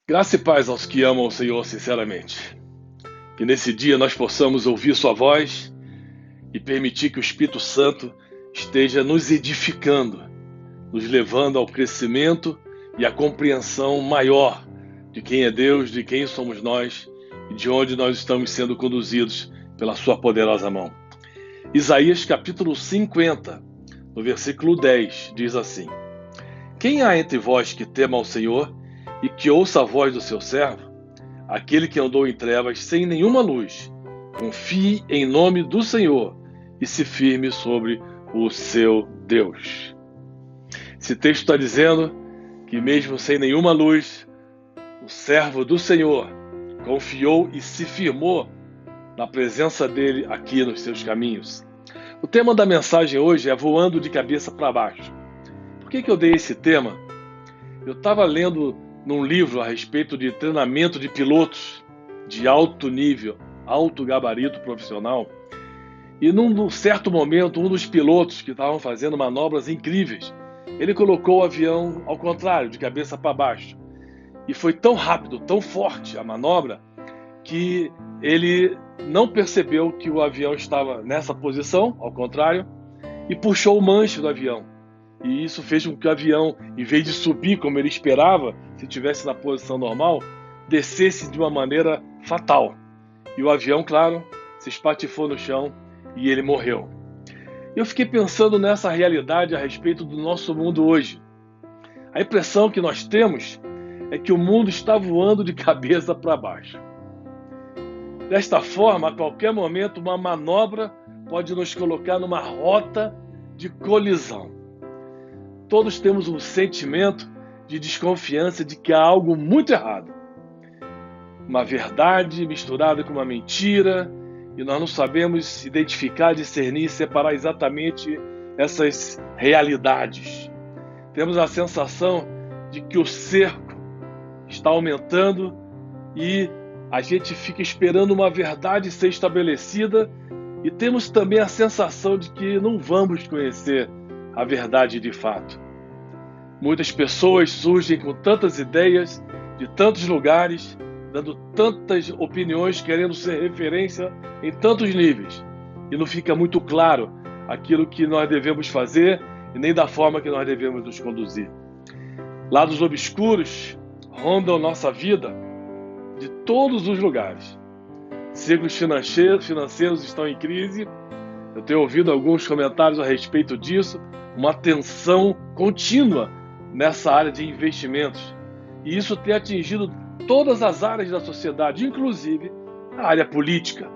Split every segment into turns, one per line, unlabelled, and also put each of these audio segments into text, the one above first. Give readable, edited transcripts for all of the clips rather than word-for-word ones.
Graça e paz aos que amam o Senhor sinceramente. Que nesse dia nós possamos ouvir Sua voz e permitir que o Espírito Santo esteja nos edificando, nos levando ao crescimento e à compreensão maior de quem é Deus, de quem somos nós e de onde nós estamos sendo conduzidos pela Sua poderosa mão. Isaías capítulo 50, no versículo 10, diz assim: Quem há entre vós que tema ao Senhor e que ouça a voz do seu servo? Aquele que andou em trevas sem nenhuma luz, confie em nome do Senhor e se firme sobre o seu Deus. Esse texto está dizendo que mesmo sem nenhuma luz, o servo do Senhor confiou e se firmou na presença dele aqui nos seus caminhos. O tema da mensagem hoje é voando de cabeça para baixo. Por que eu dei esse tema? Eu estava lendo num livro a respeito de treinamento de pilotos de alto nível, alto gabarito profissional, e num certo momento, um dos pilotos que estavam fazendo manobras incríveis, ele colocou o avião ao contrário, de cabeça para baixo. E foi tão rápido, tão forte a manobra, que ele não percebeu que o avião estava nessa posição, ao contrário, e puxou o manche do avião. E isso fez com que o avião, em vez de subir como ele esperava, se estivesse na posição normal, descesse de uma maneira fatal. E o avião, claro, se espatifou no chão e ele morreu. Eu fiquei pensando nessa realidade a respeito do nosso mundo hoje. A impressão que nós temos é que o mundo está voando de cabeça para baixo. Desta forma, a qualquer momento, uma manobra pode nos colocar numa rota de colisão. Todos temos um sentimento de desconfiança de que há algo muito errado. Uma verdade misturada com uma mentira, e nós não sabemos identificar, discernir, separar exatamente essas realidades. Temos a sensação de que o cerco está aumentando e a gente fica esperando uma verdade ser estabelecida, e temos também a sensação de que não vamos conhecer a verdade de fato. Muitas pessoas surgem com tantas ideias, de tantos lugares, dando tantas opiniões, querendo ser referência em tantos níveis. E não fica muito claro aquilo que nós devemos fazer e nem da forma que nós devemos nos conduzir. Lados obscuros rondam nossa vida de todos os lugares. Ciclos financeiros estão em crise. Eu tenho ouvido alguns comentários a respeito disso, uma tensão contínua nessa área de investimentos. E isso tem atingido todas as áreas da sociedade, inclusive a área política,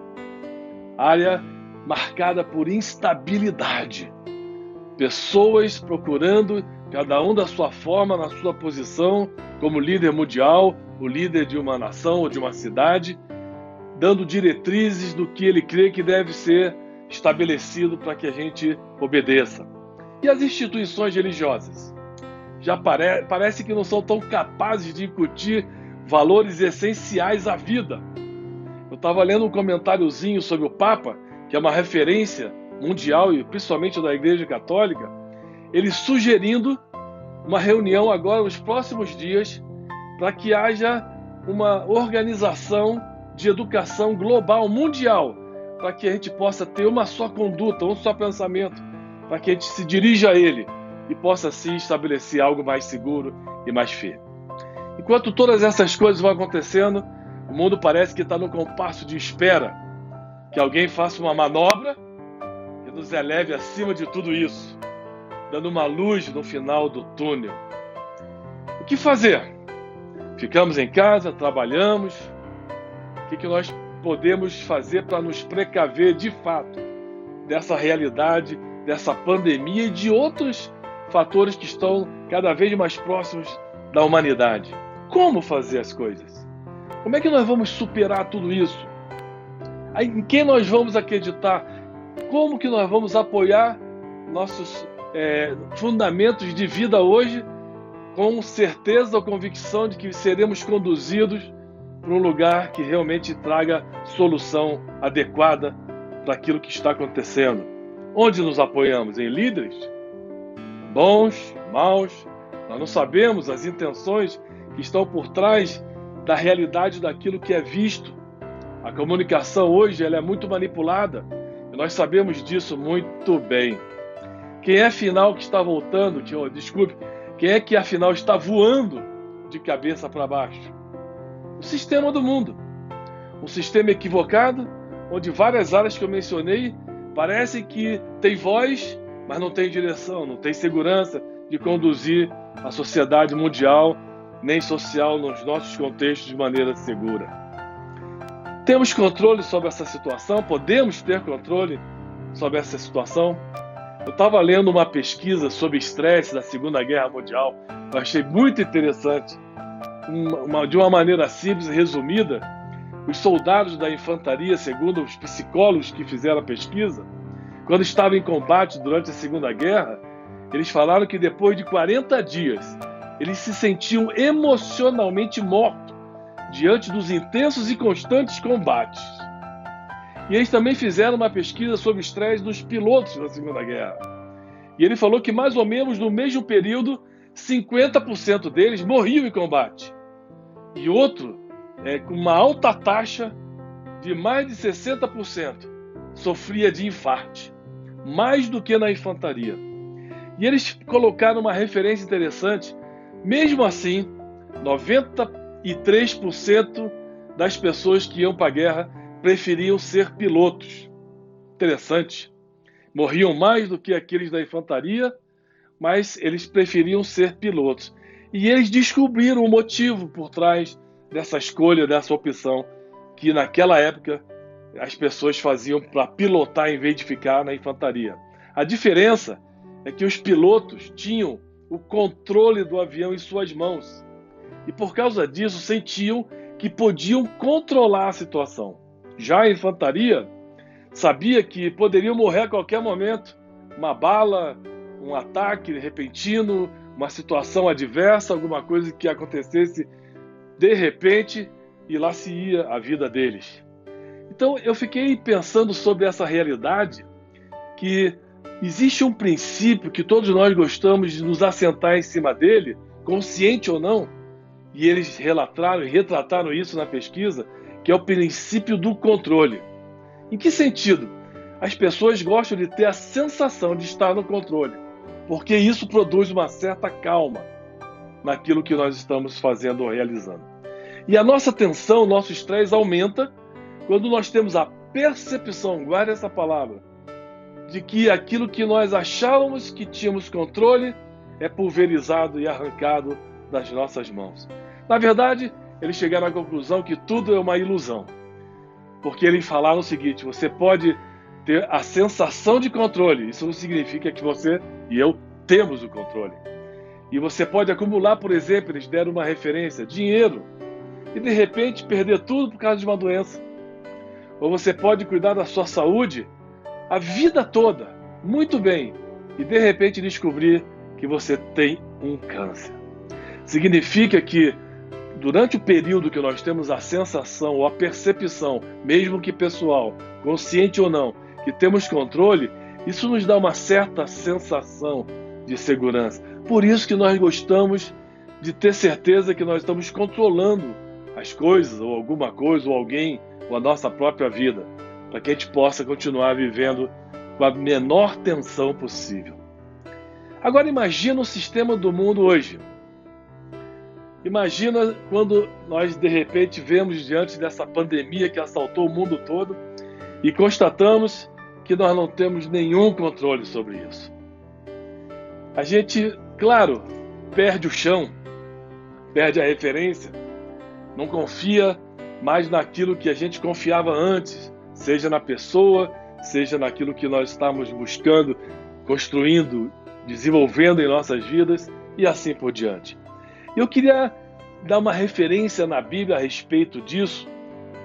área marcada por instabilidade. Pessoas procurando, cada um da sua forma, na sua posição, como líder mundial, o líder de uma nação ou de uma cidade, dando diretrizes do que ele crê que deve ser estabelecido para que a gente obedeça. E as instituições religiosas? Já parece que não são tão capazes de incutir valores essenciais à vida. Eu estava lendo um comentáriozinho sobre o Papa, que é uma referência mundial e principalmente da Igreja Católica, ele sugerindo uma reunião agora nos próximos dias para que haja uma organização de educação global, mundial, para que a gente possa ter uma só conduta, um só pensamento, para que a gente se dirija a ele e possa assim estabelecer algo mais seguro e mais firme. Enquanto todas essas coisas vão acontecendo, o mundo parece que está no compasso de espera, que alguém faça uma manobra que nos eleve acima de tudo isso, dando uma luz no final do túnel. O que fazer? Ficamos em casa, trabalhamos. O que nós podemos fazer para nos precaver de fato dessa realidade, dessa pandemia e de outros fatores que estão cada vez mais próximos da humanidade? Como fazer as coisas? Como é que nós vamos superar tudo isso? Em quem nós vamos acreditar? Como que nós vamos apoiar nossos fundamentos de vida hoje, com certeza ou convicção de que seremos conduzidos para um lugar que realmente traga solução adequada para aquilo que está acontecendo? Onde nos apoiamos? Em líderes? Bons, maus? Nós não sabemos as intenções que estão por trás da realidade daquilo que é visto. A comunicação hoje ela é muito manipulada e nós sabemos disso muito bem. Quem é afinal que está voltando, quem é que afinal está voando de cabeça para baixo? O sistema do mundo. Um sistema equivocado, onde várias áreas que eu mencionei parecem que tem voz, mas não tem direção, não tem segurança de conduzir a sociedade mundial, nem social, nos nossos contextos de maneira segura. Temos controle sobre essa situação? Podemos ter controle sobre essa situação? Eu estava lendo uma pesquisa sobre estresse da Segunda Guerra Mundial, eu achei muito interessante. De uma maneira simples e resumida, os soldados da infantaria, segundo os psicólogos que fizeram a pesquisa, quando estavam em combate durante a Segunda Guerra, eles falaram que depois de 40 dias, eles se sentiam emocionalmente mortos diante dos intensos e constantes combates. E eles também fizeram uma pesquisa sobre o estresse dos pilotos da Segunda Guerra. E ele falou que mais ou menos no mesmo período, 50% deles morriam em combate. E outro, com uma alta taxa de mais de 60%, sofria de infarte, mais do que na infantaria. E eles colocaram uma referência interessante. Mesmo assim, 93% das pessoas que iam para a guerra preferiam ser pilotos. Interessante. Morriam mais do que aqueles da infantaria, mas eles preferiam ser pilotos. E eles descobriram o motivo por trás dessa escolha, dessa opção, que naquela época as pessoas faziam para pilotar em vez de ficar na infantaria. A diferença é que os pilotos tinham o controle do avião em suas mãos. E por causa disso sentiam que podiam controlar a situação. Já a infantaria sabia que poderiam morrer a qualquer momento. Uma bala, um ataque repentino, uma situação adversa, alguma coisa que acontecesse de repente e lá se ia a vida deles. Então eu fiquei pensando sobre essa realidade, que existe um princípio que todos nós gostamos de nos assentar em cima dele, consciente ou não, e eles retrataram isso na pesquisa, que é o princípio do controle. Em que sentido? As pessoas gostam de ter a sensação de estar no controle, porque isso produz uma certa calma naquilo que nós estamos fazendo ou realizando. E a nossa tensão, o nosso estresse aumenta quando nós temos a percepção, guarda essa palavra, de que aquilo que nós achávamos que tínhamos controle é pulverizado e arrancado das nossas mãos. Na verdade, eles chegaram à conclusão que tudo é uma ilusão. Porque eles falaram o seguinte: você pode ter a sensação de controle, isso não significa que você e eu temos o controle. E você pode acumular, por exemplo, eles deram uma referência, dinheiro, e de repente perder tudo por causa de uma doença. Ou você pode cuidar da sua saúde a vida toda, muito bem, e de repente descobrir que você tem um câncer. Significa que durante o período que nós temos a sensação ou a percepção, mesmo que pessoal, consciente ou não, que temos controle, isso nos dá uma certa sensação de segurança. Por isso que nós gostamos de ter certeza que nós estamos controlando as coisas, ou alguma coisa, ou alguém, ou a nossa própria vida, para que a gente possa continuar vivendo com a menor tensão possível. Agora imagina o sistema do mundo hoje. Imagina quando nós de repente vemos diante dessa pandemia que assaltou o mundo todo e constatamos que nós não temos nenhum controle sobre isso. A gente, claro, perde o chão, perde a referência, não confia mais naquilo que a gente confiava antes, seja na pessoa, seja naquilo que nós estamos buscando, construindo, desenvolvendo em nossas vidas e assim por diante. Eu queria dar uma referência na Bíblia a respeito disso,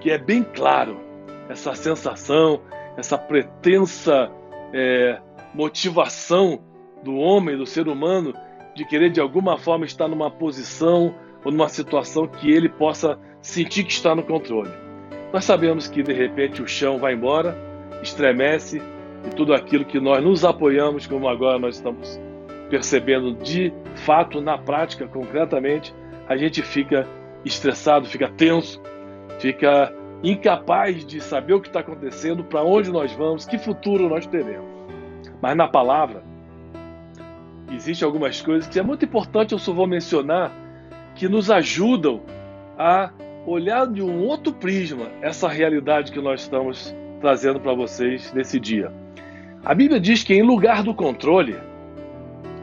que é bem claro, essa sensação, essa pretensa motivação do homem, do ser humano, de querer de alguma forma estar numa posição ou numa situação que ele possa sentir que está no controle. Nós sabemos que de repente o chão vai embora, estremece e tudo aquilo que nós nos apoiamos, como agora nós estamos percebendo de fato, na prática, concretamente, a gente fica estressado, fica tenso, fica incapaz de saber o que está acontecendo, para onde nós vamos, que futuro nós teremos. Mas na palavra, existem algumas coisas que é muito importante, eu só vou mencionar, que nos ajudam a olhar de um outro prisma essa realidade que nós estamos trazendo para vocês nesse dia. A Bíblia diz que em lugar do controle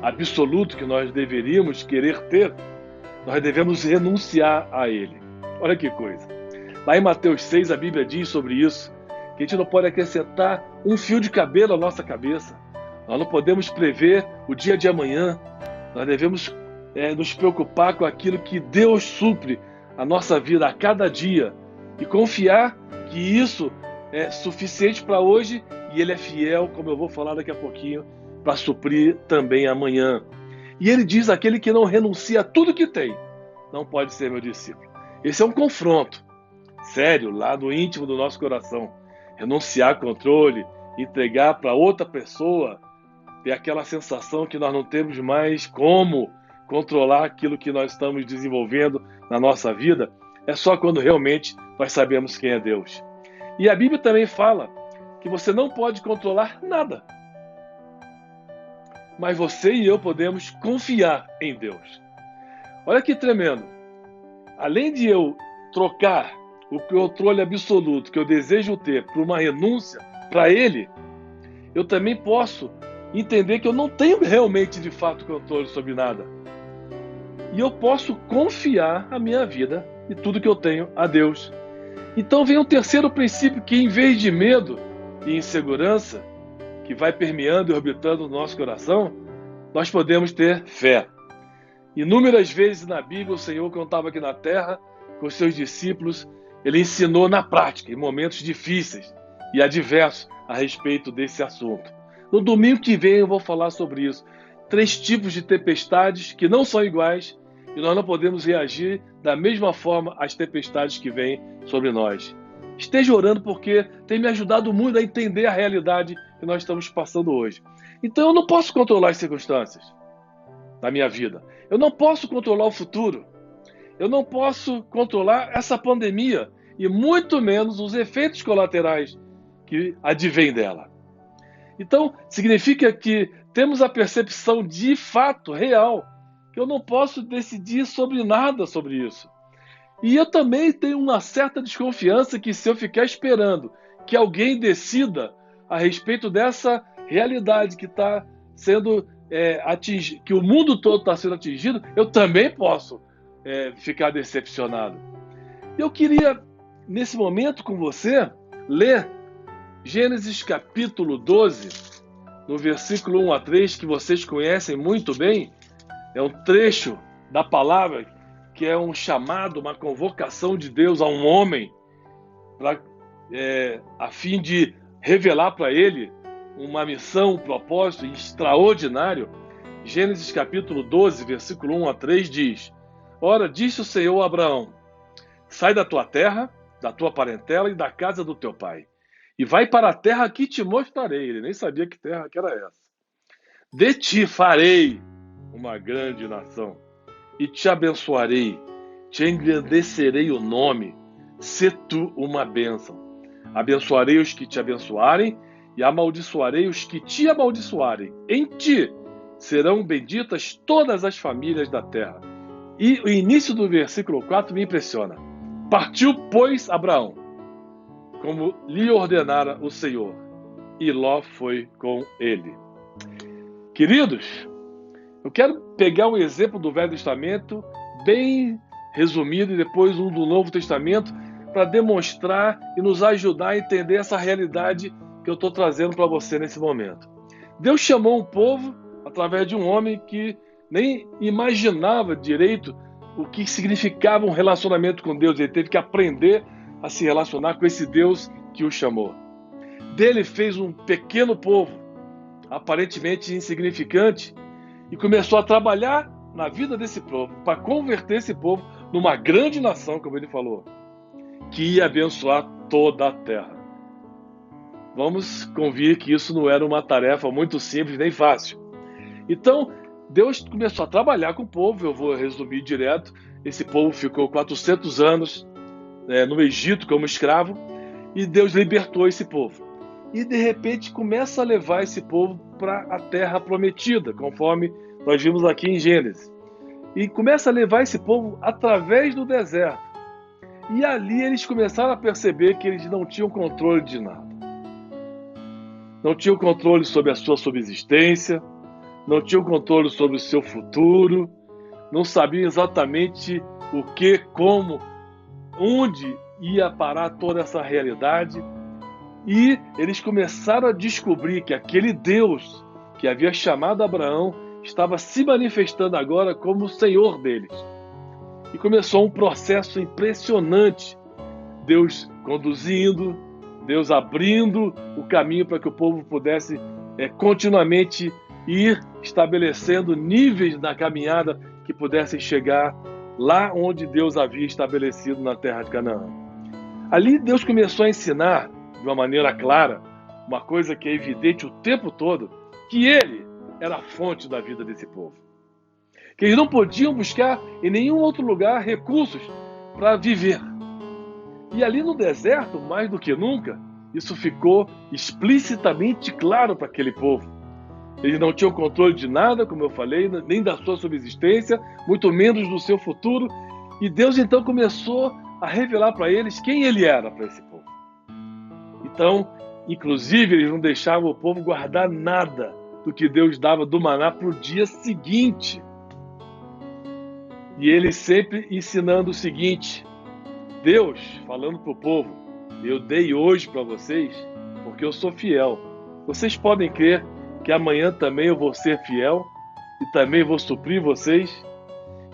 absoluto que nós deveríamos querer ter, nós devemos renunciar a ele. Olha que coisa. Lá em Mateus 6, a Bíblia diz sobre isso, que a gente não pode acrescentar um fio de cabelo à nossa cabeça. Nós não podemos prever o dia de amanhã. Nós devemos nos preocupar com aquilo que Deus supre a nossa vida a cada dia e confiar que isso é suficiente para hoje e Ele é fiel, como eu vou falar daqui a pouquinho, para suprir também amanhã. E Ele diz: aquele que não renuncia a tudo que tem, não pode ser meu discípulo. Esse é um confronto sério lá no íntimo do nosso coração. Renunciar controle, entregar para outra pessoa, ter aquela sensação que nós não temos mais como controlar aquilo que nós estamos desenvolvendo na nossa vida, é só quando realmente nós sabemos quem é Deus. E a Bíblia também fala que você não pode controlar nada, mas você e eu podemos confiar em Deus. Olha que tremendo. Além de eu trocar o controle absoluto que eu desejo ter por uma renúncia para Ele, eu também posso entender que eu não tenho realmente de fato controle sobre nada. E eu posso confiar a minha vida e tudo que eu tenho a Deus. Então vem um terceiro princípio que, em vez de medo e insegurança, que vai permeando e orbitando o nosso coração, nós podemos ter fé. Inúmeras vezes na Bíblia o Senhor, quando estava aqui na terra com os seus discípulos, Ele ensinou na prática, em momentos difíceis e adversos, a respeito desse assunto. No domingo que vem eu vou falar sobre isso. 3 tipos de tempestades que não são iguais e nós não podemos reagir da mesma forma às tempestades que vêm sobre nós. Esteja orando, porque tem me ajudado muito a entender a realidade que nós estamos passando hoje. Então eu não posso controlar as circunstâncias da minha vida. Eu não posso controlar o futuro. Eu não posso controlar essa pandemia e muito menos os efeitos colaterais que advêm dela. Então, significa que temos a percepção de fato, real, que eu não posso decidir sobre nada sobre isso. E eu também tenho uma certa desconfiança que, se eu ficar esperando que alguém decida a respeito dessa realidade que está sendo atingida, que o mundo todo está sendo atingido, eu também posso ficar decepcionado. Eu queria, nesse momento com você, ler Gênesis capítulo 12, no versículo 1 a 3, que vocês conhecem muito bem. É um trecho da palavra que é um chamado, uma convocação de Deus a um homem a fim de revelar para ele uma missão, um propósito extraordinário. Gênesis capítulo 12, versículo 1 a 3 diz: Ora, disse o Senhor a Abraão: sai da tua terra, da tua parentela e da casa do teu pai, e vai para a terra que te mostrarei. Ele nem sabia que terra que era essa. De ti farei uma grande nação, e te abençoarei, te engrandecerei o nome, sê tu uma bênção. Abençoarei os que te abençoarem, e amaldiçoarei os que te amaldiçoarem. Em ti serão benditas todas as famílias da terra. E o início do versículo 4 me impressiona. Partiu, pois, Abraão, como lhe ordenara o Senhor, e Ló foi com ele. Queridos, eu quero pegar um exemplo do Velho Testamento, bem resumido, e depois um do Novo Testamento, para demonstrar e nos ajudar a entender essa realidade que eu estou trazendo para você nesse momento. Deus chamou um povo através de um homem que nem imaginava direito o que significava um relacionamento com Deus. Ele teve que aprender a se relacionar com esse Deus que o chamou. Dele fez um pequeno povo, aparentemente insignificante, e começou a trabalhar na vida desse povo, para converter esse povo numa grande nação, como ele falou, que ia abençoar toda a terra. Vamos convir que isso não era uma tarefa muito simples nem fácil. Então, Deus começou a trabalhar com o povo. Eu vou resumir direto. esse povo ficou 400 anos no Egito como escravo, e Deus libertou esse povo. E de repente começa a levar esse povo para a terra prometida, conforme nós vimos aqui em Gênesis. E começa a levar esse povo através do deserto. E ali eles começaram a perceber que eles não tinham controle de nada. Não tinham controle sobre a sua subsistência, não tinham controle sobre o seu futuro, não sabiam exatamente o que, como, onde ia parar toda essa realidade. E eles começaram a descobrir que aquele Deus que havia chamado Abraão estava se manifestando agora como o Senhor deles. E começou um processo impressionante. Deus conduzindo, Deus abrindo o caminho para que o povo pudesse continuamente ir estabelecendo níveis na caminhada que pudessem chegar lá onde Deus havia estabelecido na terra de Canaã. Ali Deus começou a ensinar de uma maneira clara, uma coisa que é evidente o tempo todo, que Ele era a fonte da vida desse povo. Que eles não podiam buscar em nenhum outro lugar recursos para viver. E ali no deserto, mais do que nunca, isso ficou explicitamente claro para aquele povo. Eles não tinham controle de nada, como eu falei, nem da sua subsistência, muito menos do seu futuro. E Deus então começou a revelar para eles quem Ele era para esse povo. Então, inclusive, eles não deixavam o povo guardar nada do que Deus dava do maná para o dia seguinte. E Ele sempre ensinando o seguinte: Deus falando para o povo, eu dei hoje para vocês porque eu sou fiel. Vocês podem crer que amanhã também eu vou ser fiel e também vou suprir vocês?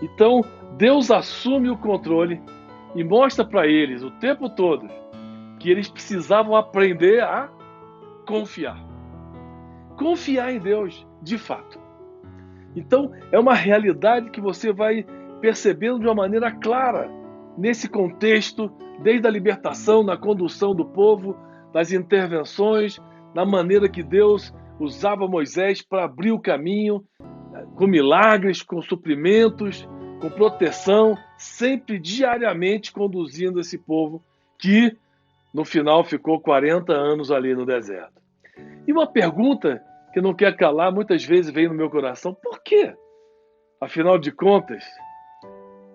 Então, Deus assume o controle e mostra para eles o tempo todo que eles precisavam aprender a confiar. Confiar em Deus, de fato. Então, é uma realidade que você vai percebendo de uma maneira clara nesse contexto, desde a libertação, na condução do povo, nas intervenções, na maneira que Deus usava Moisés para abrir o caminho, com milagres, com suprimentos, com proteção, sempre diariamente conduzindo esse povo que, no final, ficou 40 anos ali no deserto. E uma pergunta que não quer calar, muitas vezes vem no meu coração: por quê? Afinal de contas,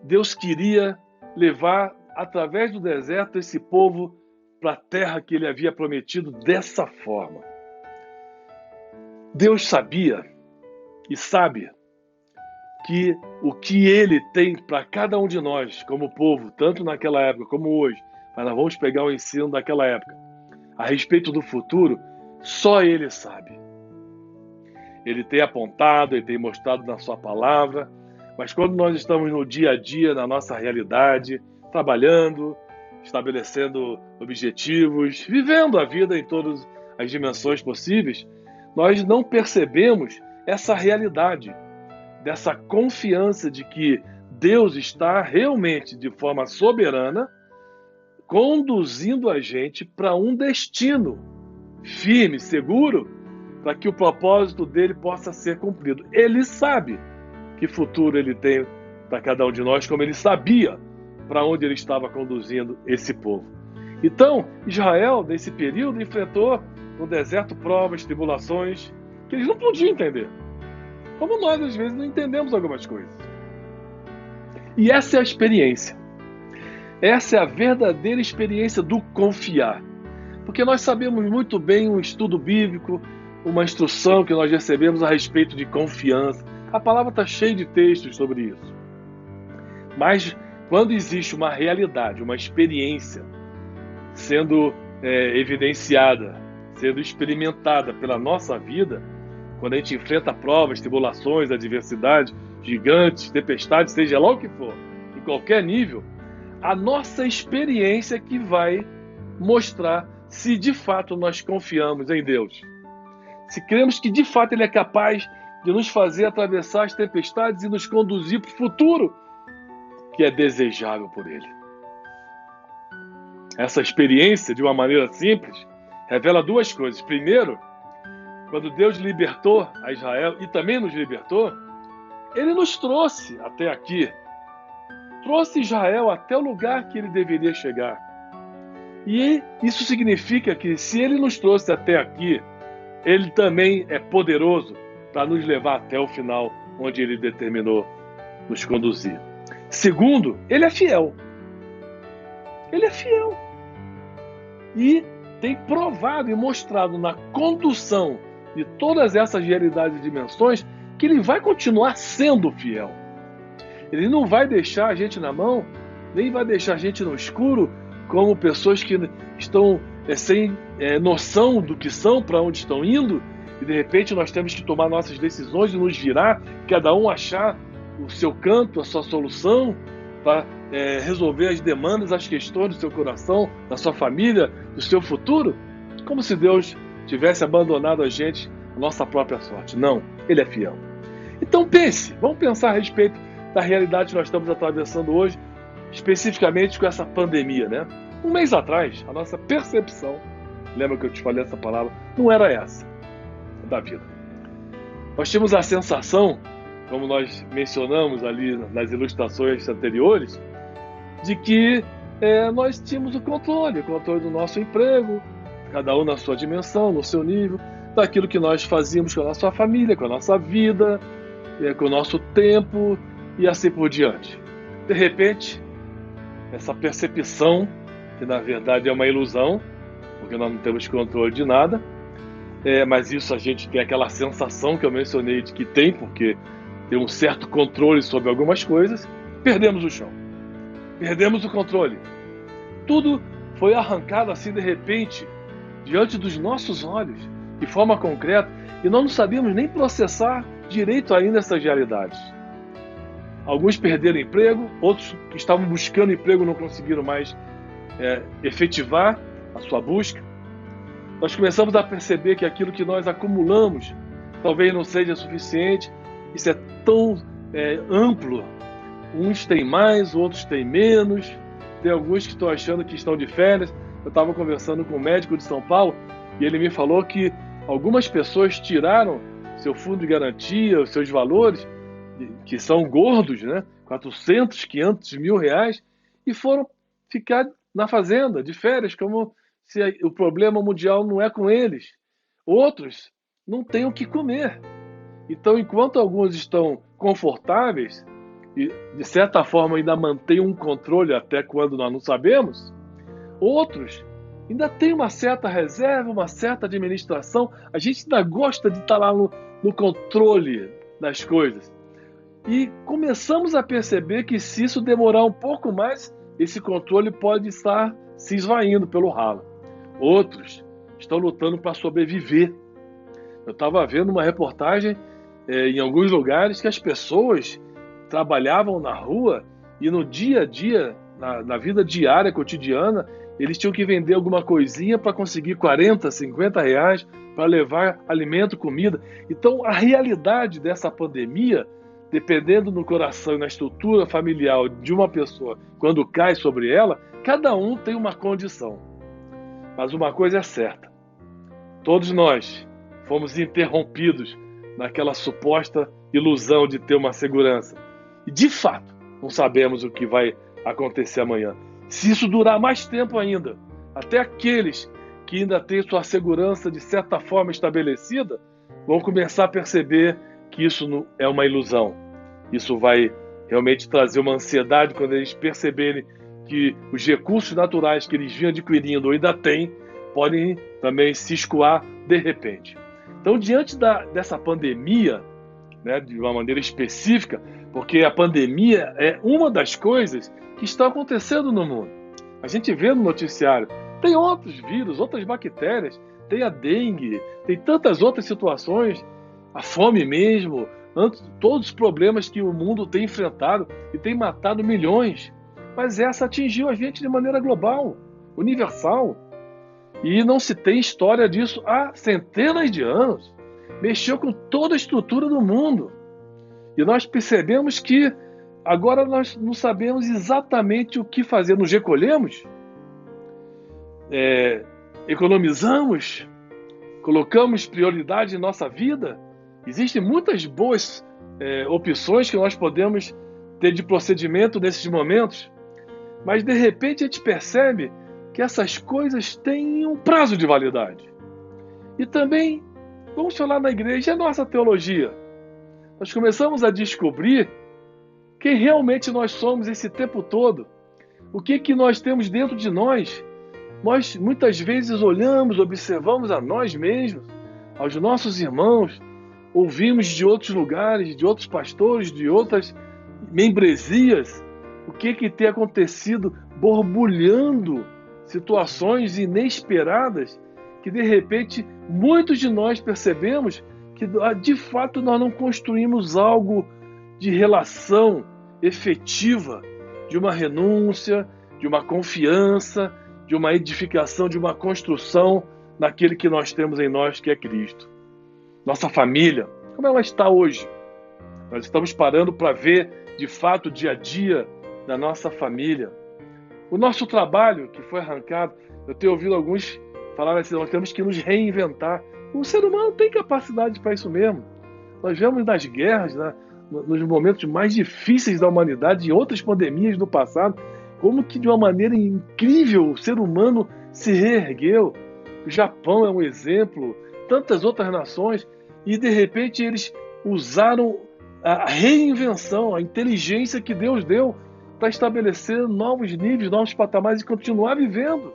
Deus queria levar, através do deserto, esse povo para a terra que Ele havia prometido dessa forma. Deus sabia e sabe que o que Ele tem para cada um de nós, como povo, tanto naquela época como hoje, mas nós vamos pegar o ensino daquela época, a respeito do futuro, só Ele sabe. Ele tem apontado, Ele tem mostrado na sua palavra, mas quando nós estamos no dia a dia, na nossa realidade, trabalhando, estabelecendo objetivos, vivendo a vida em todas as dimensões possíveis, nós não percebemos essa realidade, dessa confiança de que Deus está realmente, de forma soberana, conduzindo a gente para um destino firme, seguro, para que o propósito dele possa ser cumprido. Ele sabe que futuro ele tem para cada um de nós, como ele sabia para onde ele estava conduzindo esse povo. Então, Israel, nesse período, enfrentou no deserto provas, tribulações, que eles não podiam entender. Como nós, às vezes, não entendemos algumas coisas. E essa é a experiência. Essa é a verdadeira experiência do confiar. Porque nós sabemos muito bem um estudo bíblico, uma instrução que nós recebemos a respeito de confiança. A palavra está cheia de textos sobre isso. Mas quando existe uma realidade, uma experiência sendo evidenciada, sendo experimentada pela nossa vida, quando a gente enfrenta provas, tribulações, adversidades, gigantes, tempestades, seja lá o que for, em qualquer nível, a nossa experiência que vai mostrar se de fato nós confiamos em Deus. Se cremos que de fato Ele é capaz de nos fazer atravessar as tempestades e nos conduzir para o futuro que é desejável por Ele. Essa experiência, de uma maneira simples, revela duas coisas. Primeiro, quando Deus libertou a Israel e também nos libertou, Ele nos trouxe até aqui trouxe Israel até o lugar que ele deveria chegar. E isso significa que se ele nos trouxe até aqui, ele também é poderoso para nos levar até o final, onde ele determinou nos conduzir. Segundo, ele é fiel. Ele é fiel. E tem provado e mostrado na condução de todas essas realidades e dimensões que ele vai continuar sendo fiel. Ele não vai deixar a gente na mão, nem vai deixar a gente no escuro, como pessoas que estão sem noção do que são, para onde estão indo, e de repente nós temos que tomar nossas decisões e nos virar, cada um achar o seu canto, a sua solução, para resolver as demandas, as questões do seu coração, da sua família, do seu futuro, como se Deus tivesse abandonado a gente, a nossa própria sorte. Não, Ele é fiel. Então vamos pensar a respeito da realidade que nós estamos atravessando hoje, especificamente com essa pandemia, né? Um mês atrás, a nossa percepção, lembra que eu te falei essa palavra, não era essa da vida. Nós tínhamos a sensação, como nós mencionamos ali nas ilustrações anteriores, de que nós tínhamos o controle do nosso emprego, cada um na sua dimensão, no seu nível, daquilo que nós fazíamos com a nossa família, com a nossa vida, com o nosso tempo e assim por diante. De repente, essa percepção, que na verdade é uma ilusão, porque nós não temos controle de nada, mas isso a gente tem aquela sensação que eu mencionei de que tem, porque tem um certo controle sobre algumas coisas, perdemos o chão, perdemos o controle. Tudo foi arrancado assim de repente, diante dos nossos olhos, de forma concreta, e nós não sabíamos nem processar direito ainda essas realidades. Alguns perderam emprego, outros que estavam buscando emprego não conseguiram mais efetivar a sua busca. Nós começamos a perceber que aquilo que nós acumulamos talvez não seja suficiente. Isso é tão amplo. Uns têm mais, outros têm menos. Tem alguns que estão achando que estão de férias. Eu estava conversando com um médico de São Paulo e ele me falou que algumas pessoas tiraram seu fundo de garantia, os seus valores, que são gordos, né? 400, 500 mil reais, e foram ficar na fazenda, de férias, como se o problema mundial não é com eles. Outros não têm o que comer. Então, enquanto alguns estão confortáveis e, de certa forma, ainda mantêm um controle até quando nós não sabemos, outros ainda têm uma certa reserva, uma certa administração. A gente ainda gosta de estar lá no controle das coisas. E começamos a perceber que se isso demorar um pouco mais, esse controle pode estar se esvaindo pelo ralo. Outros estão lutando para sobreviver. Eu estava vendo uma reportagem em alguns lugares que as pessoas trabalhavam na rua e no dia a dia, na vida diária, cotidiana, eles tinham que vender alguma coisinha para conseguir 40, 50 reais para levar alimento, comida. Então, a realidade dessa pandemia, dependendo no coração e na estrutura familiar de uma pessoa, quando cai sobre ela, cada um tem uma condição. Mas uma coisa é certa: todos nós fomos interrompidos naquela suposta ilusão de ter uma segurança. E, de fato, não sabemos o que vai acontecer amanhã. Se isso durar mais tempo ainda, até aqueles que ainda têm sua segurança de certa forma estabelecida, vão começar a perceber que isso não é uma ilusão. Isso vai realmente trazer uma ansiedade quando eles perceberem que os recursos naturais que eles vinham adquirindo ou ainda têm, podem também se escoar de repente. Então, diante dessa pandemia, né, de uma maneira específica, porque a pandemia é uma das coisas que estão acontecendo no mundo. A gente vê no noticiário, tem outros vírus, outras bactérias, tem a dengue, tem tantas outras situações, a fome mesmo, todos os problemas que o mundo tem enfrentado e tem matado milhões. Mas essa atingiu a gente de maneira global, universal. E não se tem história disso há centenas de anos. Mexeu com toda a estrutura do mundo. E nós percebemos que agora nós não sabemos exatamente o que fazer. Nos recolhemos, economizamos, colocamos prioridade em nossa vida. Existem muitas boas opções que nós podemos ter de procedimento nesses momentos, mas de repente a gente percebe que essas coisas têm um prazo de validade. E também, vamos falar na igreja, a nossa teologia. Nós começamos a descobrir quem realmente nós somos esse tempo todo. O que nós temos dentro de nós. Nós muitas vezes olhamos, observamos a nós mesmos, aos nossos irmãos, ouvimos de outros lugares, de outros pastores, de outras membresias, o que tem acontecido, borbulhando situações inesperadas, que de repente muitos de nós percebemos que de fato nós não construímos algo de relação efetiva, de uma renúncia, de uma confiança, de uma edificação, de uma construção naquele que nós temos em nós, que é Cristo. Nossa família, como ela está hoje? Nós estamos parando para ver, de fato, o dia a dia da nossa família. O nosso trabalho, que foi arrancado, eu tenho ouvido alguns falar assim, nós temos que nos reinventar. O ser humano tem capacidade para isso mesmo. Nós vemos nas guerras, nos momentos mais difíceis da humanidade, em outras pandemias do passado, como que de uma maneira incrível o ser humano se reergueu. O Japão é um exemplo, tantas outras nações, e de repente eles usaram a reinvenção, a inteligência que Deus deu para estabelecer novos níveis, novos patamares e continuar vivendo.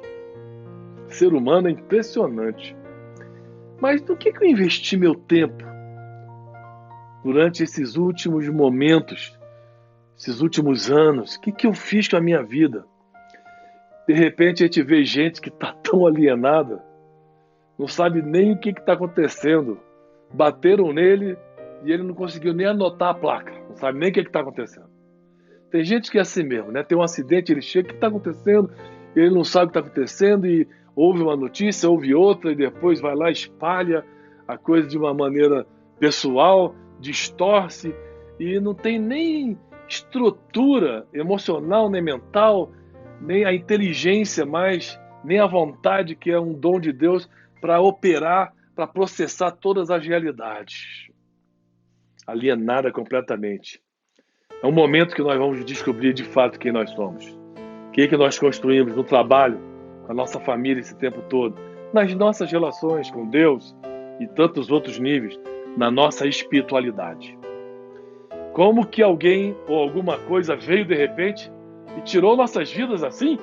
O ser humano é impressionante. Mas no que eu investi meu tempo durante esses últimos momentos, esses últimos anos? O que eu fiz com a minha vida? De repente a gente vê gente que está tão alienada, não sabe nem o que está acontecendo. Bateram nele e ele não conseguiu nem anotar a placa, não sabe nem o que está acontecendo. Tem gente que é assim mesmo, né? Tem um acidente, ele chega, o que está acontecendo? Ele não sabe o que está acontecendo e ouve uma notícia, ouve outra e depois vai lá e espalha a coisa de uma maneira pessoal, distorce e não tem nem estrutura emocional, nem mental, nem a inteligência mais, nem a vontade, que é um dom de Deus, para operar, para processar todas as realidades. Alienada completamente. É um momento que nós vamos descobrir de fato quem nós somos. O que nós construímos no trabalho, com a nossa família esse tempo todo, nas nossas relações com Deus e tantos outros níveis, na nossa espiritualidade. Como que alguém ou alguma coisa veio de repente e tirou nossas vidas assim?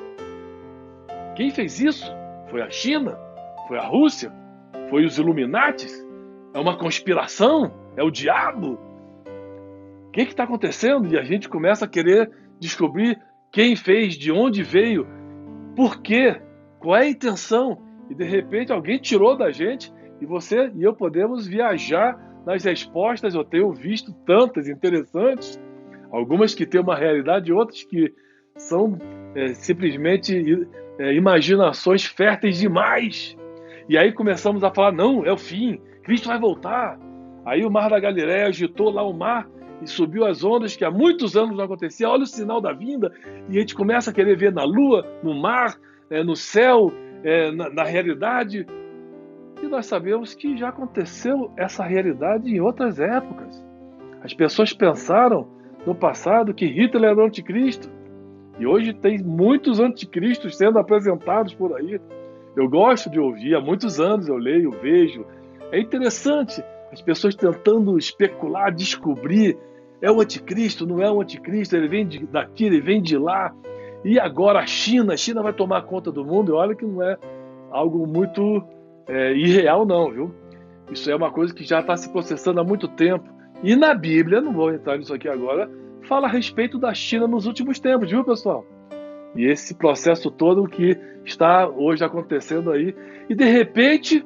Quem fez isso? Foi a China? Foi a Rússia? Foi os Illuminatis? É uma conspiração? É o diabo? O que está acontecendo? E a gente começa a querer descobrir quem fez, de onde veio, por quê, qual é a intenção. E de repente alguém tirou da gente e você e eu podemos viajar nas respostas. Eu tenho visto tantas interessantes, algumas que têm uma realidade, outras que são simplesmente imaginações férteis demais. E aí começamos a falar, não, é o fim, Cristo vai voltar. Aí o mar da Galileia agitou lá o mar e subiu as ondas que há muitos anos não acontecia. Olha o sinal da vinda. E a gente começa a querer ver na lua, no mar, no céu, na realidade. E nós sabemos que já aconteceu essa realidade em outras épocas. As pessoas pensaram no passado que Hitler era o anticristo. E hoje tem muitos anticristos sendo apresentados por aí. Eu gosto de ouvir, há muitos anos eu leio, vejo. É interessante as pessoas tentando especular, descobrir. É o anticristo, não é o anticristo, ele vem daqui, ele vem de lá. E agora a China vai tomar conta do mundo. E olha que não é algo muito irreal não, viu? Isso é uma coisa que já está se processando há muito tempo. E na Bíblia, não vou entrar nisso aqui agora, fala a respeito da China nos últimos tempos, viu, pessoal? E esse processo todo que está hoje acontecendo aí. E de repente,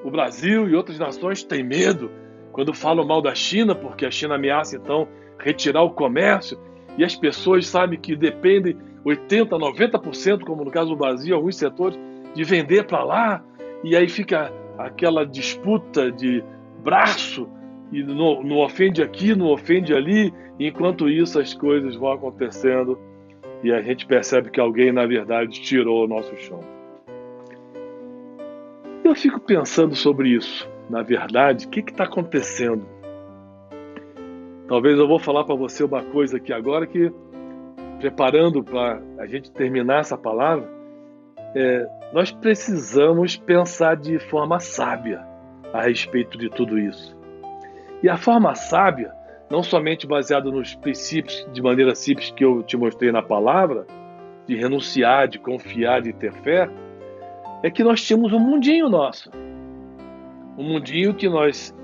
o Brasil e outras nações têm medo quando falam mal da China, porque a China ameaça então retirar o comércio. E as pessoas sabem que dependem 80%, 90%, como no caso do Brasil, alguns setores, de vender para lá. E aí fica aquela disputa de braço, e não ofende aqui, não ofende ali. Enquanto isso, as coisas vão acontecendo e a gente percebe que alguém, na verdade, tirou o nosso chão. Eu fico pensando sobre isso. Na verdade, o que está acontecendo? Talvez eu vou falar para você uma coisa aqui agora que, preparando para a gente terminar essa palavra, nós precisamos pensar de forma sábia a respeito de tudo isso. E a forma sábia, não somente baseada nos princípios de maneira simples que eu te mostrei na palavra, de renunciar, de confiar, de ter fé, é que nós tínhamos um mundinho nosso. Um mundinho que nós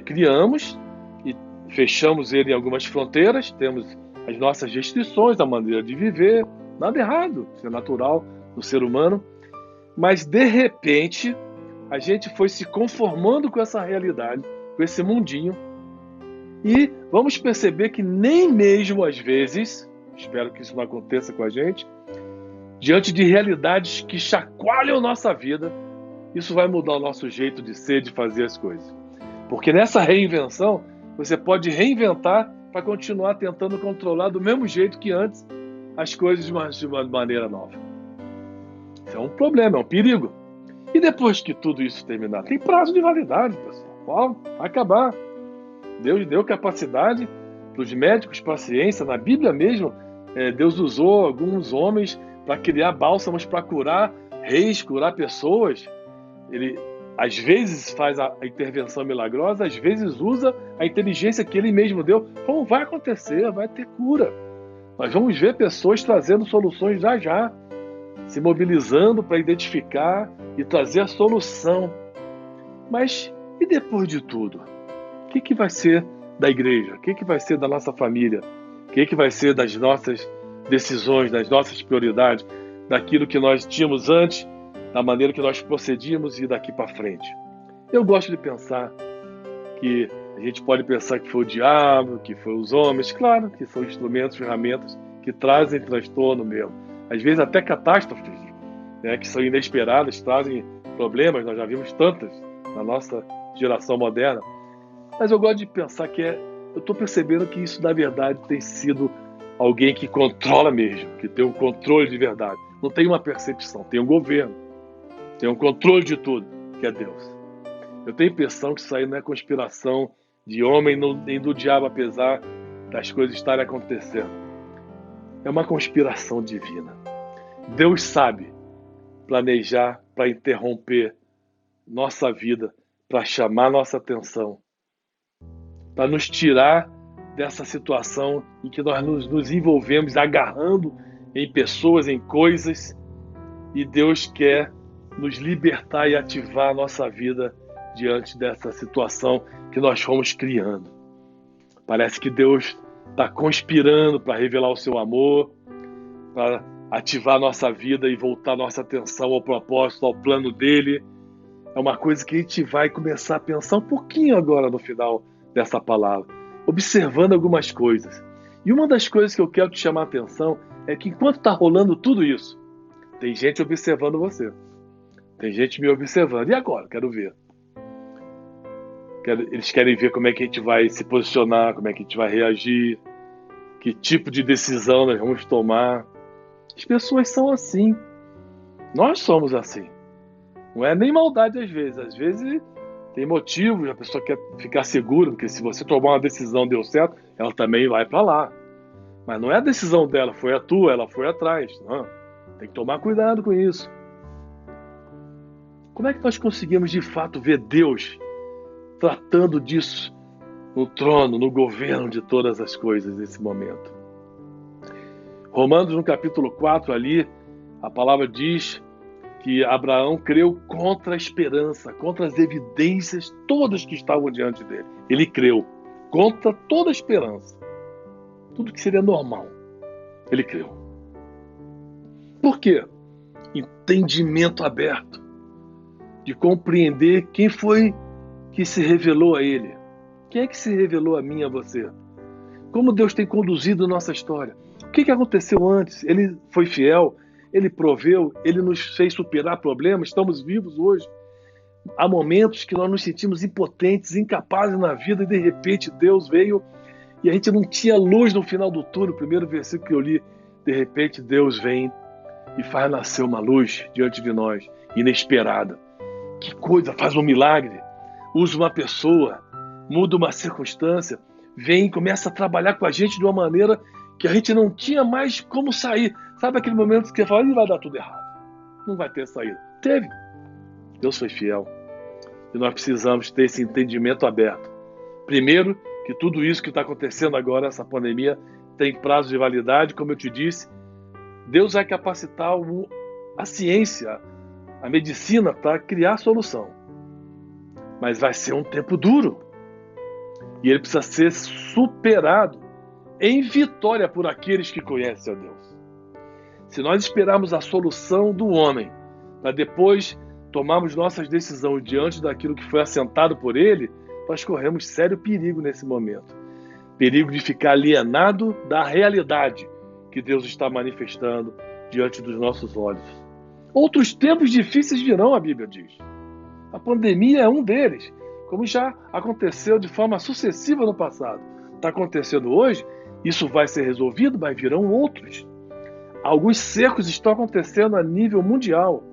criamos e fechamos ele em algumas fronteiras, temos as nossas restrições, a maneira de viver, nada errado, isso é natural do ser humano, mas de repente a gente foi se conformando com essa realidade, com esse mundinho, e vamos perceber que nem mesmo às vezes, espero que isso não aconteça com a gente, diante de realidades que chacoalham nossa vida, isso vai mudar o nosso jeito de ser, de fazer as coisas. Porque nessa reinvenção, você pode reinventar para continuar tentando controlar do mesmo jeito que antes as coisas de uma maneira nova. Isso é um problema, é um perigo. E depois que tudo isso terminar, tem prazo de validade, pessoal. Vai acabar. Deus deu capacidade para os médicos, para a ciência. Na Bíblia mesmo, Deus usou alguns homens para criar bálsamos para curar reis, curar pessoas. Ele, às vezes, faz a intervenção milagrosa, às vezes usa a inteligência que ele mesmo deu. Como vai acontecer? Vai ter cura. Nós vamos ver pessoas trazendo soluções já já, se mobilizando para identificar e trazer a solução. Mas e depois de tudo? O que vai ser da igreja? O que vai ser da nossa família? O que vai ser das nossas decisões, das nossas prioridades, daquilo que nós tínhamos antes, da maneira que nós procedíamos e daqui para frente? Eu gosto de pensar que a gente pode pensar que foi o diabo, que foi os homens, claro, que são instrumentos, ferramentas que trazem transtorno mesmo. Às vezes até catástrofes, né, que são inesperadas, trazem problemas, nós já vimos tantas na nossa geração moderna. Mas eu gosto de pensar que eu estou percebendo que isso, na verdade, tem sido alguém que controla mesmo, que tem um controle de verdade. Não tem uma percepção, tem um governo, tem um controle de tudo, que é Deus. Eu tenho a impressão que isso aí não é conspiração de homem nem do diabo, apesar das coisas estarem acontecendo. É uma conspiração divina. Deus sabe planejar para interromper nossa vida, para chamar nossa atenção, para nos tirar dessa situação em que nós nos envolvemos agarrando em pessoas, em coisas, e Deus quer nos libertar e ativar a nossa vida diante dessa situação que nós fomos criando. Parece que Deus está conspirando para revelar o seu amor, para ativar a nossa vida e voltar nossa atenção ao propósito, ao plano dele. É uma coisa que a gente vai começar a pensar um pouquinho agora no final dessa palavra, observando algumas coisas. E uma das coisas que eu quero te chamar a atenção é que enquanto está rolando tudo isso, tem gente observando você. Tem gente me observando. E agora? Quero ver. Eles querem ver como é que a gente vai se posicionar, como é que a gente vai reagir, que tipo de decisão nós vamos tomar. As pessoas são assim. Nós somos assim. Não é nem maldade às vezes tem motivos, a pessoa quer ficar segura, porque se você tomar uma decisão e deu certo, ela também vai para lá. Mas não é a decisão dela, foi a tua, ela foi atrás. Não. Tem que tomar cuidado com isso. Como é que nós conseguimos de fato ver Deus tratando disso no trono, no governo de todas as coisas nesse momento? Romanos, no capítulo 4, ali, a palavra diz que Abraão creu contra a esperança, contra as evidências todas que estavam diante dele. Ele creu contra toda a esperança. Tudo que seria normal. Ele creu. Por quê? Entendimento aberto. De compreender quem foi que se revelou a ele. Quem é que se revelou a mim e a você? Como Deus tem conduzido nossa história. O que aconteceu antes? Ele foi fiel. Ele proveu, Ele nos fez superar problemas, estamos vivos hoje. Há momentos que nós nos sentimos impotentes, incapazes na vida, e de repente Deus veio e a gente não tinha luz no final do túnel. O primeiro versículo que eu li, de repente Deus vem e faz nascer uma luz diante de nós, inesperada. Que coisa, faz um milagre, usa uma pessoa, muda uma circunstância, vem e começa a trabalhar com a gente de uma maneira que a gente não tinha mais como sair. Sabe aquele momento que você fala, vai dar tudo errado, não vai ter saída. Teve. Deus foi fiel. E nós precisamos ter esse entendimento aberto. Primeiro, que tudo isso que está acontecendo agora, essa pandemia, tem prazo de validade, como eu te disse. Deus vai capacitar a ciência, a medicina, para criar a solução. Mas vai ser um tempo duro. E ele precisa ser superado em vitória por aqueles que conhecem a Deus. Se nós esperarmos a solução do homem, para depois tomarmos nossas decisões diante daquilo que foi assentado por ele, nós corremos sério perigo nesse momento. Perigo de ficar alienado da realidade que Deus está manifestando diante dos nossos olhos. Outros tempos difíceis virão, a Bíblia diz. A pandemia é um deles, como já aconteceu de forma sucessiva no passado. Está acontecendo hoje, isso vai ser resolvido, mas virão outros. Alguns cercos estão acontecendo a nível mundial.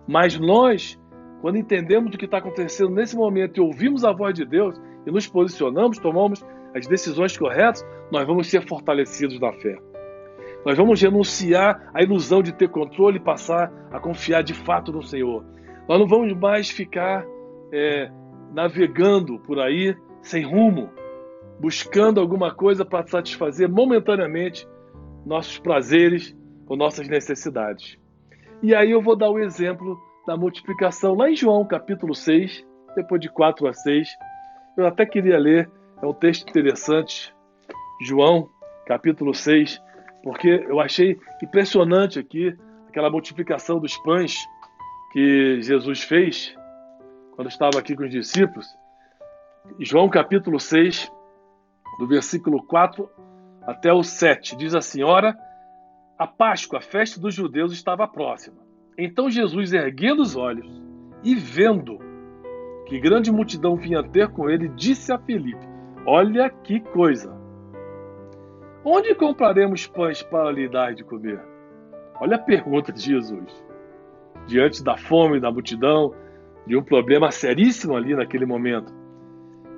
Mas nós, quando entendemos o que está acontecendo nesse momento e ouvimos a voz de Deus e nos posicionamos, tomamos as decisões corretas, nós vamos ser fortalecidos na fé. Nós vamos renunciar à ilusão de ter controle e passar a confiar de fato no Senhor. Nós não vamos mais ficar navegando por aí sem rumo, buscando alguma coisa para satisfazer momentaneamente nossos prazeres ou nossas necessidades. E aí eu vou dar o exemplo da multiplicação lá em João capítulo 6, depois de 4 a 6. Eu até queria ler, é um texto interessante, João capítulo 6, porque eu achei impressionante aqui aquela multiplicação dos pães que Jesus fez quando estava aqui com os discípulos. João capítulo 6, do versículo 4 até o 7, diz assim: Ora, a Páscoa, a festa dos judeus, estava próxima. Então Jesus, erguendo os olhos e vendo que grande multidão vinha ter com ele, disse a Filipe: Olha que coisa! Onde compraremos pães para lhe dar de comer? Olha a pergunta de Jesus. Diante da fome, da multidão, de um problema seríssimo ali naquele momento.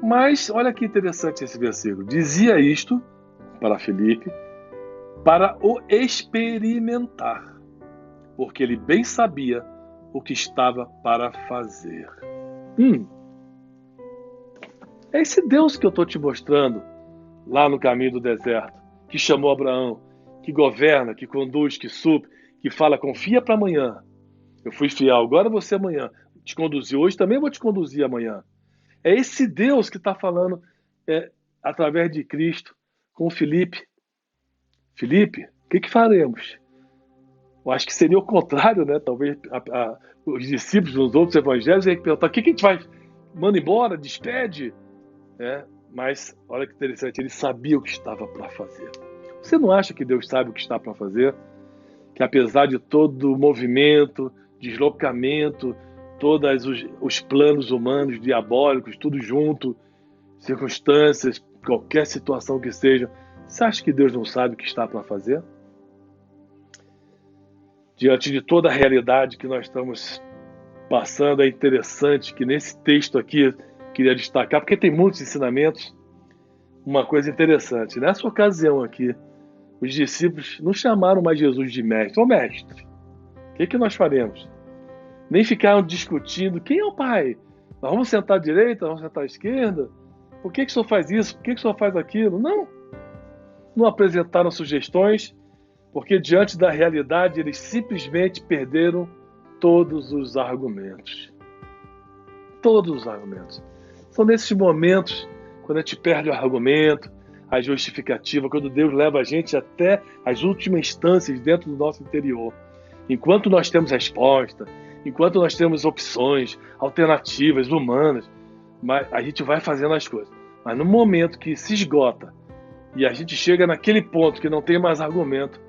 Mas olha que interessante esse versículo. Dizia isto para Filipe para o experimentar, porque ele bem sabia o que estava para fazer. É esse Deus que eu estou te mostrando lá no caminho do deserto, que chamou Abraão, que governa, que conduz, que supre, que fala, confia para amanhã. Eu fui fiel, agora você amanhã. Te conduzi hoje, também vou te conduzir amanhã. É esse Deus que está falando através de Cristo com Filipe. Filipe, o que faremos? Eu acho que seria o contrário, né? Talvez os discípulos nos outros evangelhos iam perguntar: o que a gente faz? Manda embora? Despede? Mas olha que interessante, ele sabia o que estava para fazer. Você não acha que Deus sabe o que está para fazer? Que apesar de todo o movimento, deslocamento, todos os planos humanos, diabólicos, tudo junto, circunstâncias, qualquer situação que seja, você acha que Deus não sabe o que está para fazer? Diante de toda a realidade que nós estamos passando, é interessante que nesse texto aqui, queria destacar, porque tem muitos ensinamentos, uma coisa interessante. Nessa ocasião aqui, os discípulos não chamaram mais Jesus de mestre. Ô mestre, o que nós faremos? Nem ficaram discutindo quem é o Pai. Nós vamos sentar à direita, vamos sentar à esquerda? Por que o senhor faz isso? Por que o senhor faz aquilo? Não apresentaram sugestões, porque diante da realidade eles simplesmente perderam todos os argumentos. Todos os argumentos. São nesses momentos, quando a gente perde o argumento, a justificativa, quando Deus leva a gente até as últimas instâncias dentro do nosso interior. Enquanto nós temos resposta, enquanto nós temos opções, alternativas humanas, a gente vai fazendo as coisas. Mas no momento que se esgota e a gente chega naquele ponto que não tem mais argumento,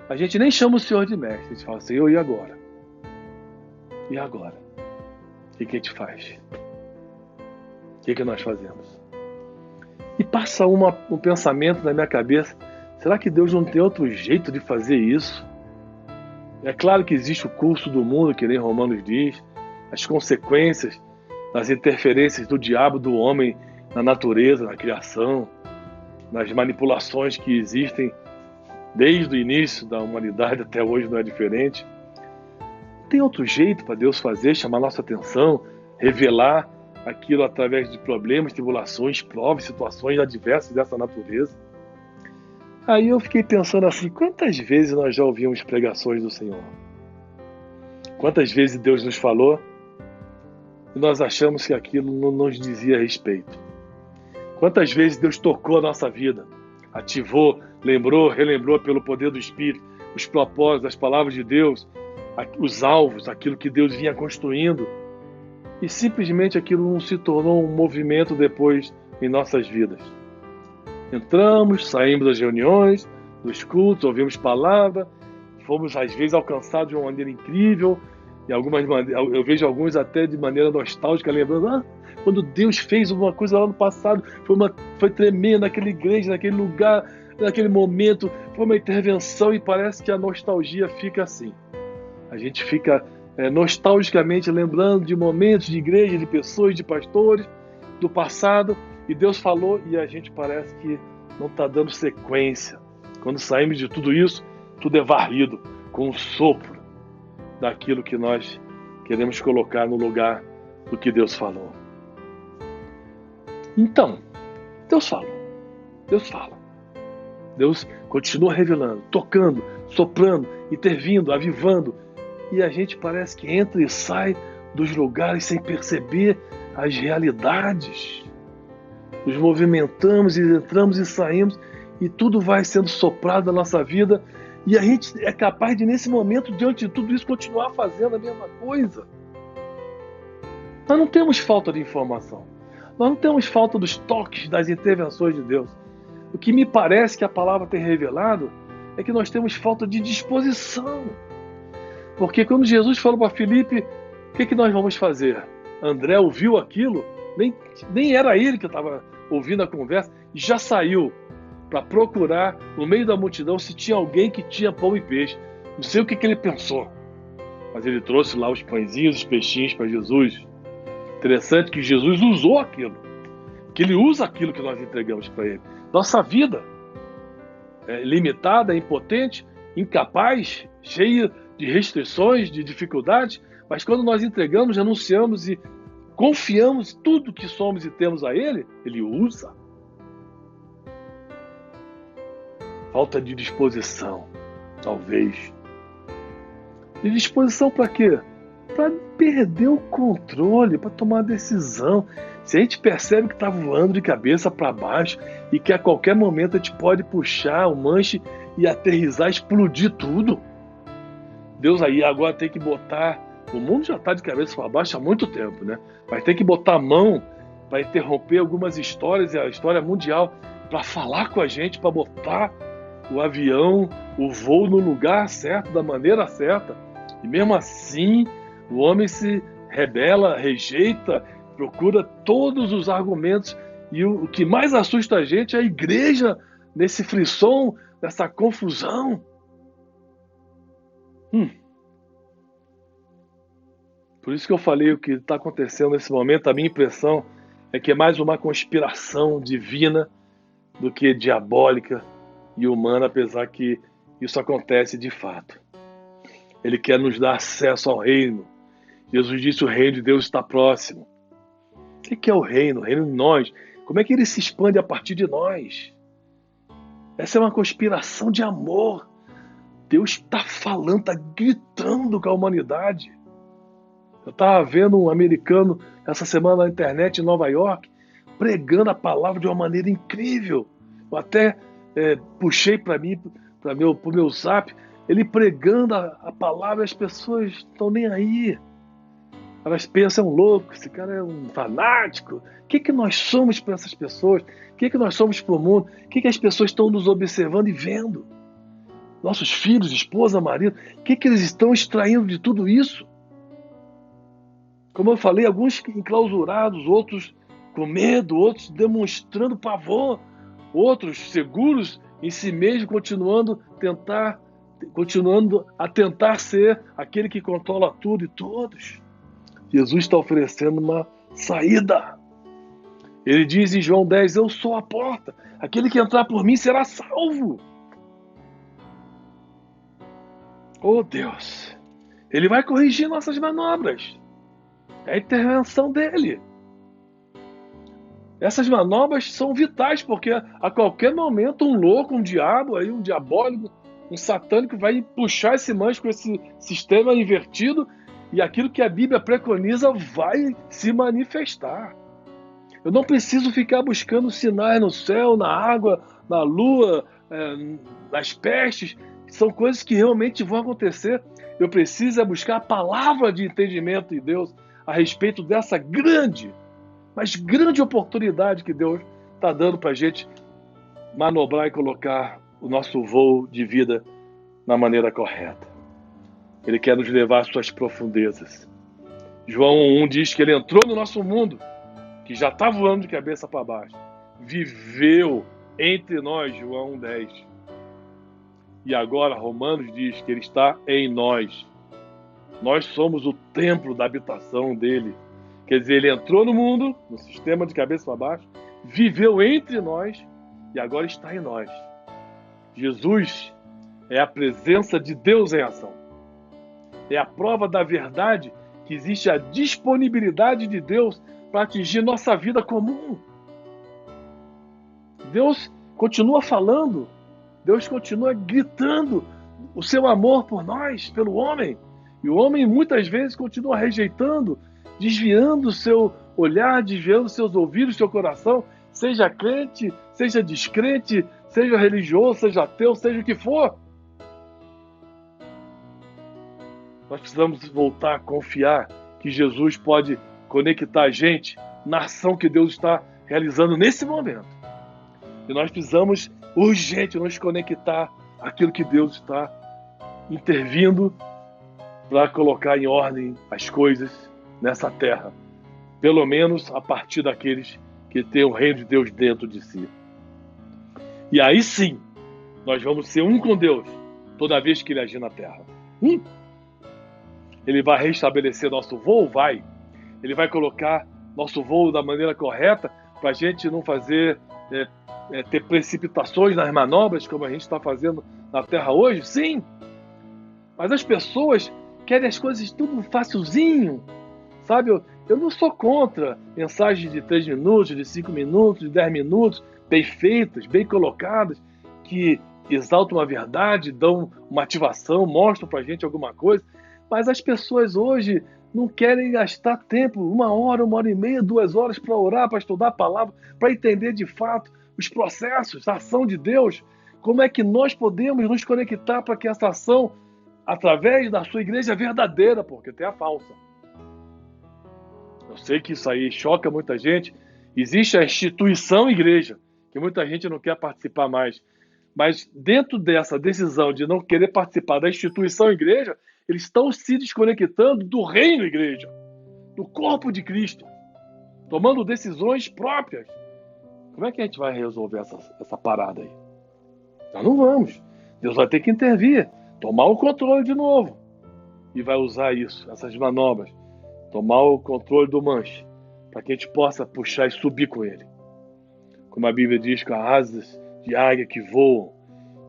a gente nem chama o Senhor de mestre. A gente fala: Senhor, e agora? E agora? O que a gente faz? O que nós fazemos? E passa um pensamento na minha cabeça: será que Deus não tem outro jeito de fazer isso? É claro que existe o curso do mundo, que nem Romanos diz, as consequências das interferências do diabo, do homem na natureza, na criação, nas manipulações que existem desde o início da humanidade até hoje, não é diferente. Tem outro jeito para Deus fazer, chamar nossa atenção, revelar aquilo através de problemas, tribulações, provas, situações adversas dessa natureza. Aí eu fiquei pensando assim, quantas vezes nós já ouvimos pregações do Senhor? Quantas vezes Deus nos falou e nós achamos que aquilo não nos dizia respeito? Quantas vezes Deus tocou a nossa vida, ativou, lembrou, relembrou pelo poder do Espírito, os propósitos, as palavras de Deus, os alvos, aquilo que Deus vinha construindo, e simplesmente aquilo não se tornou um movimento depois em nossas vidas. Entramos, saímos das reuniões, dos cultos, ouvimos palavra, fomos às vezes alcançados de uma maneira incrível, e eu vejo alguns até de maneira nostálgica, lembrando, quando Deus fez uma coisa lá no passado, foi tremendo naquela igreja, naquele lugar, naquele momento, foi uma intervenção, e parece que a nostalgia fica assim. A gente fica nostalgicamente lembrando de momentos de igreja, de pessoas, de pastores, do passado, e Deus falou e a gente parece que não está dando sequência. Quando saímos de tudo isso, tudo é varrido com o sopro daquilo que nós queremos colocar no lugar do que Deus falou. Então, Deus falou, Deus fala. Deus continua revelando, tocando, soprando, intervindo, avivando, e a gente parece que entra e sai dos lugares sem perceber as realidades. Nos movimentamos e entramos e saímos, e tudo vai sendo soprado na nossa vida, e a gente é capaz de, nesse momento, diante de tudo isso, continuar fazendo a mesma coisa. Nós não temos falta de informação. Nós não temos falta dos toques, das intervenções de Deus. O que me parece que a palavra tem revelado é que nós temos falta de disposição. Porque quando Jesus falou para Filipe, o que nós vamos fazer? André ouviu aquilo, nem era ele que estava ouvindo a conversa, e já saiu para procurar no meio da multidão se tinha alguém que tinha pão e peixe. Não sei o que ele pensou, mas ele trouxe lá os pãezinhos, os peixinhos para Jesus. Interessante que Jesus usou aquilo, que ele usa aquilo que nós entregamos para ele. Nossa vida é limitada, impotente, incapaz, cheia de restrições, de dificuldades, mas quando nós entregamos, anunciamos e confiamos tudo que somos e temos a Ele, Ele usa. Falta de disposição, talvez. De disposição para quê? Para perder o controle, para tomar decisão. Se a gente percebe que está voando de cabeça para baixo e que a qualquer momento a gente pode puxar o manche e aterrissar, explodir tudo, Deus aí agora tem que botar... O mundo já está de cabeça para baixo há muito tempo, né? Mas tem que botar a mão para interromper algumas histórias, a história mundial, para falar com a gente, para botar o avião, o voo no lugar certo, da maneira certa. E mesmo assim, o homem se rebela, rejeita, procura todos os argumentos. E o que mais assusta a gente é a igreja nesse frisson, nessa confusão. Por isso que eu falei o que está acontecendo nesse momento. A minha impressão é que é mais uma conspiração divina do que diabólica e humana, apesar que isso acontece de fato. Ele quer nos dar acesso ao reino. Jesus disse que o reino de Deus está próximo. O que é o reino? O reino de nós. Como é que ele se expande a partir de nós? Essa é uma conspiração de amor. Deus está falando, está gritando com a humanidade. Eu estava vendo um americano essa semana na internet em Nova York, pregando a palavra de uma maneira incrível. Eu até puxei para mim, para o meu zap, ele pregando a palavra, as pessoas estão nem aí. Elas pensam, é um louco, esse cara é um fanático. O que nós somos para essas pessoas? O que nós somos para o mundo? O que as pessoas estão nos observando e vendo? Nossos filhos, esposa, marido, o que eles estão extraindo de tudo isso? Como eu falei, alguns enclausurados, outros com medo, outros demonstrando pavor, outros seguros em si mesmos, continuando a tentar ser aquele que controla tudo e todos. Jesus está oferecendo uma saída. Ele diz em João 10, eu sou a porta, aquele que entrar por mim será salvo. Oh Deus, Ele vai corrigir nossas manobras, é a intervenção dele. Essas manobras são vitais, porque a qualquer momento um louco, um diabo, um diabólico, um satânico vai puxar esse manche com esse sistema invertido e aquilo que a Bíblia preconiza vai se manifestar. Eu não preciso ficar buscando sinais no céu, na água, na lua, nas pestes. São coisas que realmente vão acontecer. Eu preciso buscar a palavra de entendimento de Deus a respeito dessa grande, mas grande oportunidade que Deus está dando para a gente manobrar e colocar o nosso voo de vida na maneira correta. Ele quer nos levar às suas profundezas. João 1 diz que ele entrou no nosso mundo, que já está voando de cabeça para baixo. Viveu entre nós, João 10. E agora Romanos diz que ele está em nós. Nós somos o templo da habitação dele. Quer dizer, ele entrou no mundo, no sistema de cabeça para baixo, viveu entre nós e agora está em nós. Jesus é a presença de Deus em ação. É a prova da verdade que existe a disponibilidade de Deus para atingir nossa vida comum. Deus continua falando, Deus continua gritando o seu amor por nós, pelo homem. E o homem muitas vezes continua rejeitando, desviando o seu olhar, desviando seus ouvidos, seu coração, seja crente, seja descrente, seja religioso, seja ateu, seja o que for. Nós precisamos voltar a confiar que Jesus pode conectar a gente na ação que Deus está realizando nesse momento. E nós precisamos urgente nos conectar àquilo que Deus está intervindo para colocar em ordem as coisas nessa terra. Pelo menos a partir daqueles que têm o reino de Deus dentro de si. E aí sim, nós vamos ser um com Deus toda vez que Ele agir na terra. Ele vai restabelecer nosso voo? Vai. Ele vai colocar nosso voo da maneira correta para a gente não fazer, ter precipitações nas manobras como a gente está fazendo na Terra hoje? Sim. Mas as pessoas querem as coisas tudo facilzinho, sabe? Eu não sou contra mensagens de 3 minutos, de 5 minutos, de 10 minutos, bem feitas, bem colocadas, que exaltam a verdade, dão uma ativação, mostram para a gente alguma coisa. Mas as pessoas hoje não querem gastar tempo, 1 hora, 1h30, 2 horas para orar, para estudar a palavra, para entender de fato os processos, a ação de Deus. Como é que nós podemos nos conectar para que essa ação, através da sua igreja verdadeira, porque tem a falsa. Eu sei que isso aí choca muita gente. Existe a instituição igreja, que muita gente não quer participar mais. Mas dentro dessa decisão de não querer participar da instituição igreja, eles estão se desconectando do reino igreja, do corpo de Cristo, tomando decisões próprias. Como é que a gente vai resolver essa parada aí? Nós não vamos. Deus vai ter que intervir, tomar o controle de novo. E vai usar isso, essas manobras, tomar o controle do manche, para que a gente possa puxar e subir com ele. Como a Bíblia diz, com asas de águia que voam,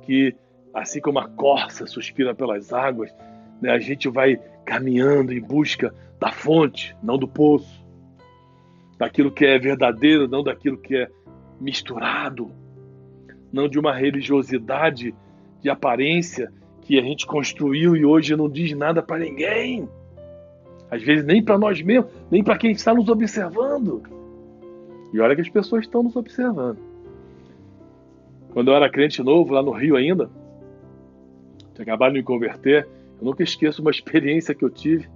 que assim como a corça suspira pelas águas, né, a gente vai caminhando em busca da fonte, não do poço, daquilo que é verdadeiro, não daquilo que é misturado, não de uma religiosidade de aparência que a gente construiu e hoje não diz nada para ninguém, às vezes nem para nós mesmos, nem para quem está nos observando. E olha que as pessoas estão nos observando. Quando eu era crente novo, lá no Rio ainda, tinha acabado de me converter, eu nunca esqueço uma experiência que eu tive.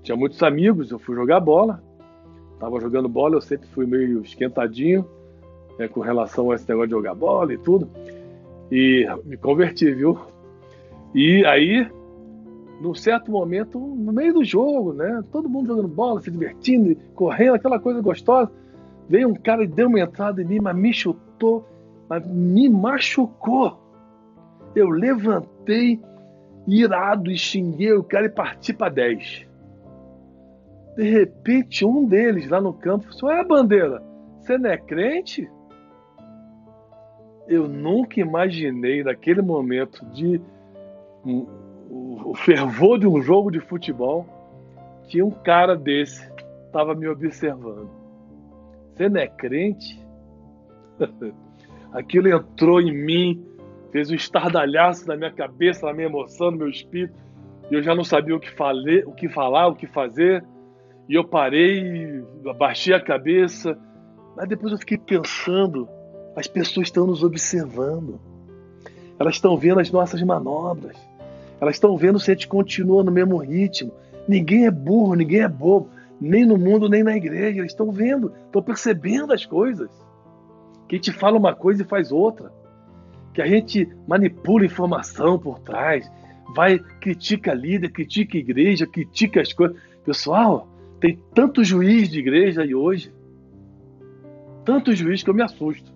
Tinha muitos amigos, eu fui jogar bola, estava jogando bola, eu sempre fui meio esquentadinho, com relação a esse negócio de jogar bola e tudo, e me converti, viu? E aí, num certo momento, no meio do jogo, né, todo mundo jogando bola, se divertindo, correndo, aquela coisa gostosa, veio um cara e deu uma entrada em mim, mas me chutou, mas me machucou. Eu levantei, irado, e xinguei o cara e parti para 10. De repente, um deles lá no campo falou: "É, Bandeira, Você não é crente? Eu nunca imaginei naquele momento de o fervor de um jogo de futebol que um cara desse estava me observando. Você não é crente? Aquilo entrou em mim, fez um estardalhaço na minha cabeça, na minha emoção, no meu espírito, e eu já não sabia o que falar, o que fazer, e eu parei, abaixei a cabeça, mas depois eu fiquei pensando, as pessoas estão nos observando, elas estão vendo as nossas manobras, elas estão vendo se a gente continua no mesmo ritmo. Ninguém é burro, ninguém é bobo, nem no mundo, nem na igreja. Eles estão vendo, estão percebendo as coisas. Que a gente fala uma coisa e faz outra. Que a gente manipula informação por trás, vai, critica líder, critica a igreja, critica as coisas. Pessoal, tem tanto juiz de igreja aí hoje, tanto juiz que eu me assusto.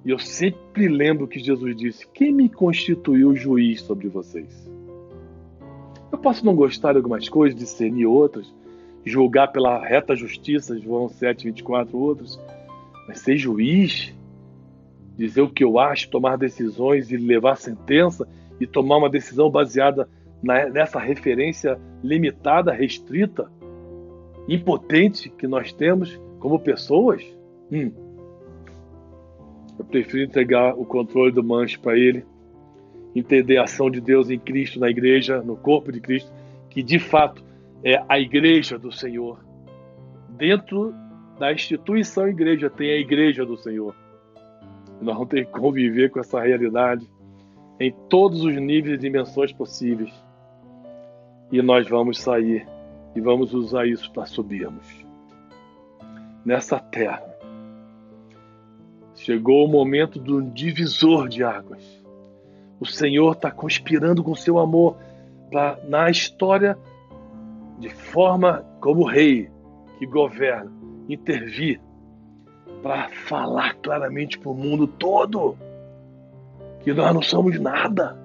E eu sempre lembro que Jesus disse: quem me constituiu juiz sobre vocês? Eu posso não gostar de algumas coisas, discernir outras, julgar pela reta justiça, João 7:24, outros, mas ser juiz, dizer o que eu acho, tomar decisões e levar sentença e tomar uma decisão baseada nessa referência limitada, restrita, impotente que nós temos como pessoas, eu prefiro entregar o controle do manche para ele, entender a ação de Deus em Cristo, na igreja, no corpo de Cristo, que de fato é a igreja do Senhor. Dentro da instituição igreja tem a igreja do Senhor. E nós vamos ter que conviver com essa realidade em todos os níveis e dimensões possíveis. E nós vamos sair e vamos usar isso para subirmos. Nessa terra, chegou o momento do divisor de águas. O Senhor está conspirando com seu amor para, na história, de forma como rei que governa, intervir para falar claramente para o mundo todo que nós não somos nada,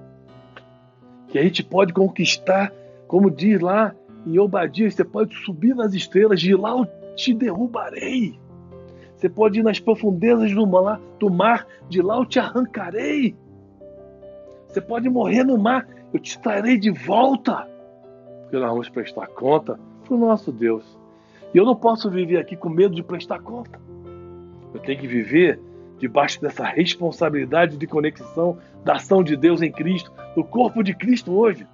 que a gente pode conquistar, como diz lá em Obadias, você pode subir nas estrelas, de lá eu te derrubarei. Você pode ir nas profundezas do mar, de lá eu te arrancarei. Você pode morrer no mar, eu te trarei de volta. Porque nós vamos prestar conta para o nosso Deus. E eu não posso viver aqui com medo de prestar conta. Eu tenho que viver debaixo dessa responsabilidade de conexão da ação de Deus em Cristo, do corpo de Cristo hoje.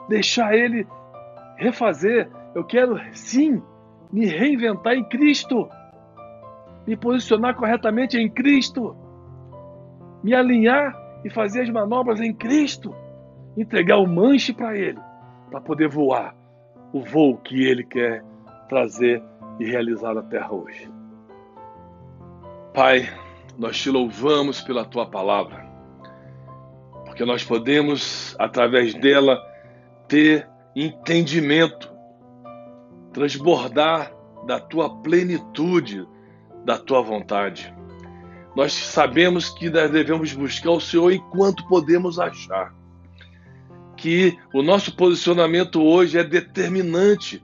Deixar Ele refazer. Eu quero, sim, me reinventar em Cristo. Me posicionar corretamente em Cristo. Me alinhar e fazer as manobras em Cristo. Entregar o manche para Ele, para poder voar o voo que Ele quer trazer e realizar na terra hoje. Pai, nós te louvamos pela Tua palavra, porque nós podemos, através dela, ter entendimento, transbordar da Tua plenitude, da Tua vontade. Nós sabemos que nós devemos buscar o Senhor enquanto podemos achar. Que o nosso posicionamento hoje é determinante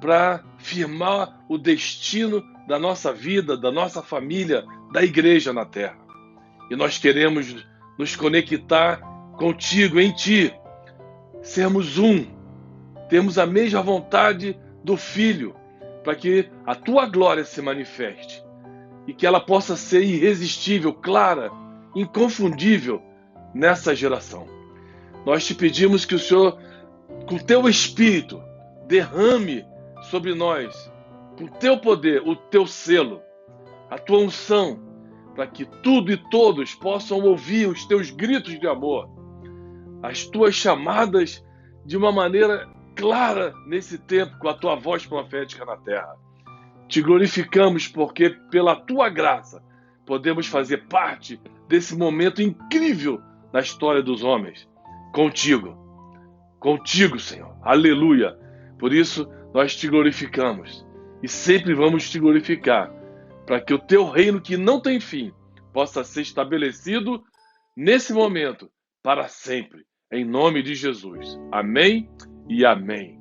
para firmar o destino da nossa vida, da nossa família, da igreja na terra. E nós queremos nos conectar contigo, em Ti, sermos um, termos a mesma vontade do Filho, para que a Tua glória se manifeste e que ela possa ser irresistível, clara, inconfundível nessa geração. Nós te pedimos que o Senhor, com o Teu Espírito, derrame sobre nós, com o Teu poder, o Teu selo, a Tua unção, para que tudo e todos possam ouvir os Teus gritos de amor, as Tuas chamadas de uma maneira clara nesse tempo, com a Tua voz profética na terra. Te glorificamos porque, pela Tua graça, podemos fazer parte desse momento incrível na história dos homens. Contigo, Senhor. Aleluia. Por isso, nós te glorificamos e sempre vamos te glorificar, para que o Teu reino, que não tem fim, possa ser estabelecido nesse momento, para sempre. Em nome de Jesus. Amém e amém.